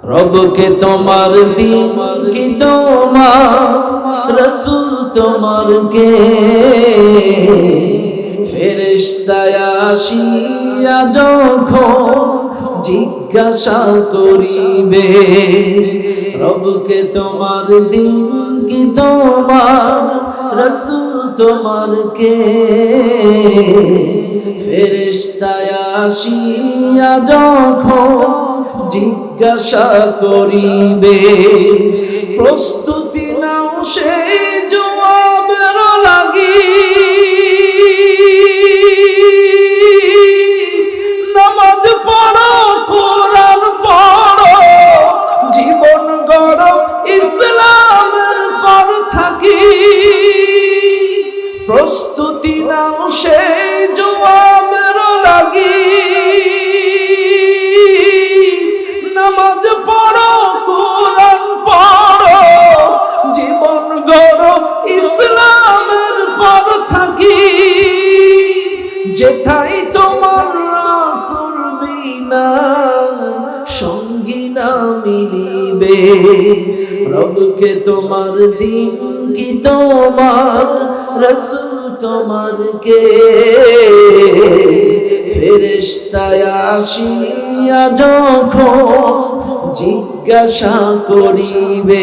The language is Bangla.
রবকে তোমার দিন কি তোমার রাসূল তোমার কে ফেরেশতায় আসিয়া যখন জিজ্ঞাসা করিবে রবকে তোমার দিন কি তোমার রাসূল তোমার কে ফেরেশতায় আসিয়া যখন জিজ্ঞাসা করিবে প্রস্তুতি নাও সেই জবাবের লাগি নামাজ পড়ো কোরআন পড়ো জীবন গড়ো ইসলামের পর থাকি প্রস্তুতি নাও সেই জবাবের লাগি নামাজ পড়ো কোরআন পড়ো জীবন গড়ো ইসলামের পর থাকি যেথায় তোমার রাসূল বিনা সঙ্গী না মিলিবে রবকে তোমার দিন কি তোমার রাসূল তোমার কে ফেরেশতায় আসিয়া যখন জিজ্ঞাসা করিবে।